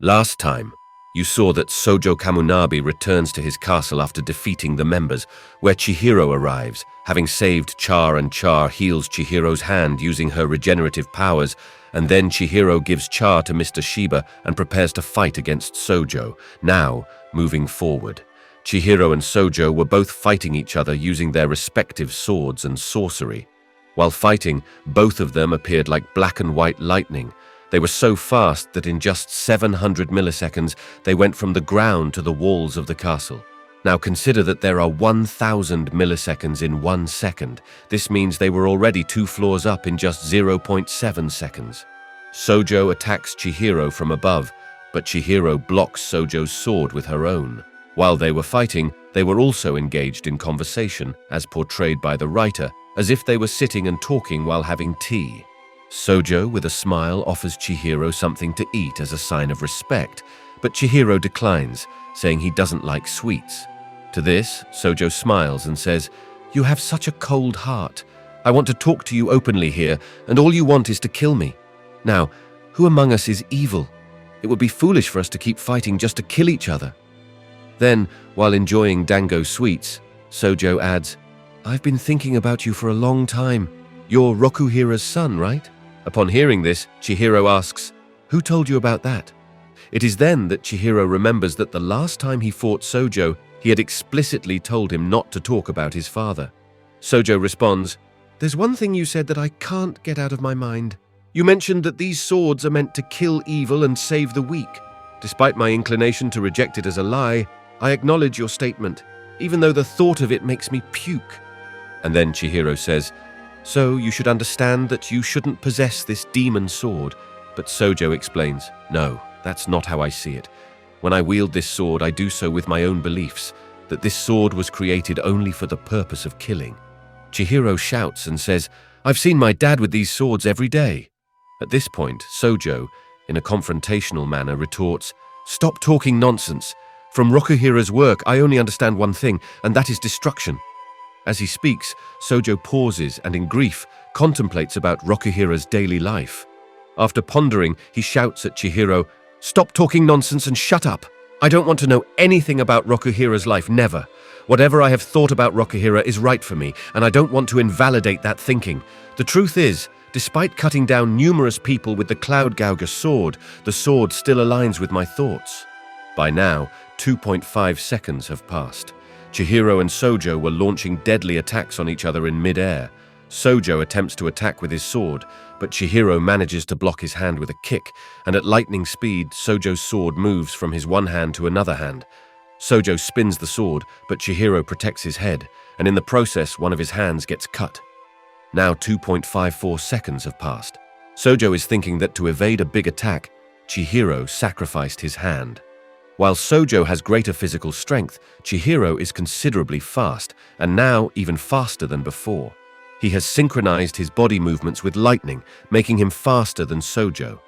Last time, you saw that Sojo Kamunabi returns to his castle after defeating the members, where Chihiro arrives. Having saved Char, and Char heals Chihiro's hand using her regenerative powers, and then Chihiro gives Char to Mr. Shiba and prepares to fight against Sojo. Now, moving forward, Chihiro and Sojo were both fighting each other using their respective swords and sorcery. While fighting, both of them appeared like black and white lightning. They were so fast that in just 700 milliseconds, they went from the ground to the walls of the castle. Now consider that there are 1,000 milliseconds in 1 second. This means they were already 2 floors up in just 0.7 seconds. Sojo attacks Chihiro from above, but Chihiro blocks Sojo's sword with her own. While they were fighting, they were also engaged in conversation, as portrayed by the writer, as if they were sitting and talking while having tea. Sojo, with a smile, offers Chihiro something to eat as a sign of respect, but Chihiro declines, saying he doesn't like sweets. To this, Sojo smiles and says, "You have such a cold heart. I want to talk to you openly here, and all you want is to kill me. Now, who among us is evil? It would be foolish for us to keep fighting just to kill each other." Then, while enjoying dango sweets, Sojo adds, "I've been thinking about you for a long time. You're Rokuhira's son, right?" Upon hearing this, Chihiro asks, "Who told you about that?" It is then that Chihiro remembers that the last time he fought Sojo, he had explicitly told him not to talk about his father. Sojo responds, "There's one thing you said that I can't get out of my mind. You mentioned that these swords are meant to kill evil and save the weak. Despite my inclination to reject it as a lie, I acknowledge your statement, even though the thought of it makes me puke." And then Chihiro says, "So you should understand that you shouldn't possess this demon sword." But Sojo explains, "No, that's not how I see it. When I wield this sword, I do so with my own beliefs, that this sword was created only for the purpose of killing." Chihiro shouts and says, "I've seen my dad with these swords every day." At this point, Sojo, in a confrontational manner, retorts, "Stop talking nonsense. From Rokuhira's work, I only understand one thing, and that is destruction." As he speaks, Sojo pauses and in grief contemplates about Rokuhira's daily life. After pondering, he shouts at Chihiro, "Stop talking nonsense and shut up. I don't want to know anything about Rokuhira's life, never. Whatever I have thought about Rokuhira is right for me, and I don't want to invalidate that thinking. The truth is, despite cutting down numerous people with the Cloud Gauger sword, the sword still aligns with my thoughts." By now, 2.5 seconds have passed. Chihiro and Sojo were launching deadly attacks on each other in mid-air. Sojo attempts to attack with his sword, but Chihiro manages to block his hand with a kick, and at lightning speed, Sojo's sword moves from his one hand to another hand. Sojo spins the sword, but Chihiro protects his head, and in the process, one of his hands gets cut. Now 2.54 seconds have passed. Sojo is thinking that to evade a big attack, Chihiro sacrificed his hand. While Sojo has greater physical strength, Chihiro is considerably fast, and now even faster than before. He has synchronized his body movements with lightning, making him faster than Sojo.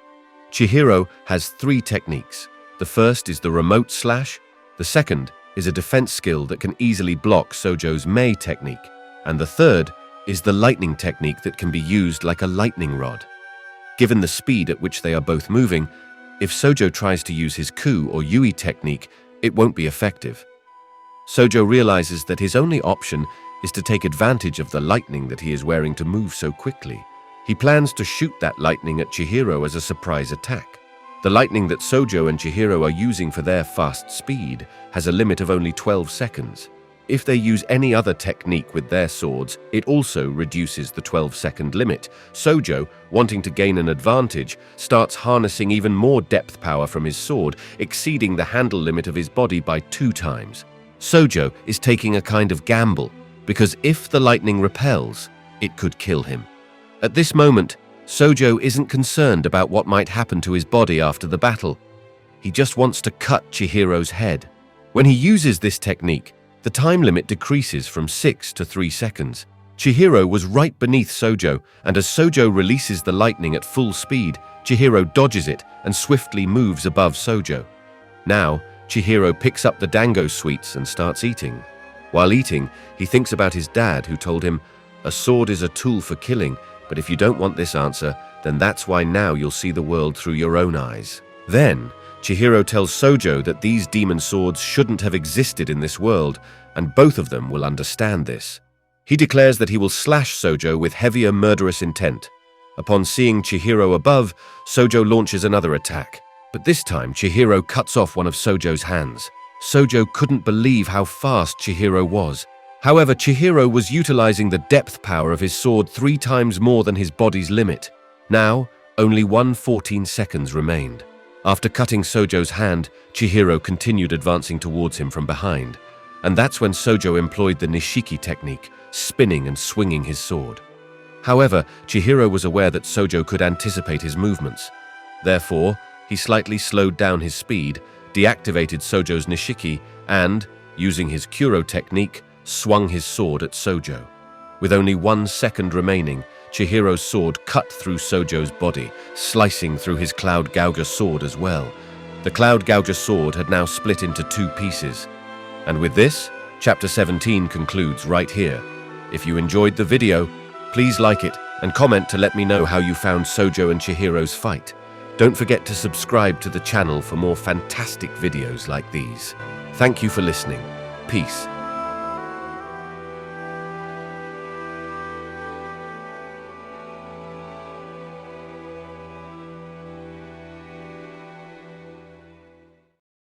Chihiro has 3 techniques. The first is the remote slash, the second is a defense skill that can easily block Sojo's Mei technique, and the third is the lightning technique that can be used like a lightning rod. Given the speed at which they are both moving, if Sojo tries to use his Ku or Yui technique, it won't be effective. Sojo realizes that his only option is to take advantage of the lightning that he is wearing to move so quickly. He plans to shoot that lightning at Chihiro as a surprise attack. The lightning that Sojo and Chihiro are using for their fast speed has a limit of only 12 seconds. If they use any other technique with their swords, it also reduces the 12-second limit. Sojo, wanting to gain an advantage, starts harnessing even more depth power from his sword, exceeding the handle limit of his body by 2 times. Sojo is taking a kind of gamble, because if the lightning repels, it could kill him. At this moment, Sojo isn't concerned about what might happen to his body after the battle. He just wants to cut Chihiro's head. When he uses this technique, the time limit decreases from 6 to 3 seconds. Chihiro was right beneath Sojo, and as Sojo releases the lightning at full speed, Chihiro dodges it and swiftly moves above Sojo. Now, Chihiro picks up the dango sweets and starts eating. While eating, he thinks about his dad, who told him, "A sword is a tool for killing, but if you don't want this answer, then that's why now you'll see the world through your own eyes." Then, Chihiro tells Sojo that these demon swords shouldn't have existed in this world, and both of them will understand this. He declares that he will slash Sojo with heavier murderous intent. Upon seeing Chihiro above, Sojo launches another attack, but this time Chihiro cuts off one of Sojo's hands. Sojo couldn't believe how fast Chihiro was. However, Chihiro was utilizing the depth power of his sword 3 times more than his body's limit. Now, only 1:14 seconds remained. After cutting Sojo's hand, Chihiro continued advancing towards him from behind, and that's when Sojo employed the Nishiki technique, spinning and swinging his sword. However, Chihiro was aware that Sojo could anticipate his movements. Therefore, he slightly slowed down his speed, deactivated Sojo's Nishiki, and, using his Kuro technique, swung his sword at Sojo. With only 1 second remaining, Chihiro's sword cut through Sojo's body, slicing through his Cloud Gouger sword as well. The Cloud Gouger sword had now split into 2 pieces. And with this, Chapter 17 concludes right here. If you enjoyed the video, please like it and comment to let me know how you found Sojo and Chihiro's fight. Don't forget to subscribe to the channel for more fantastic videos like these. Thank you for listening. Peace.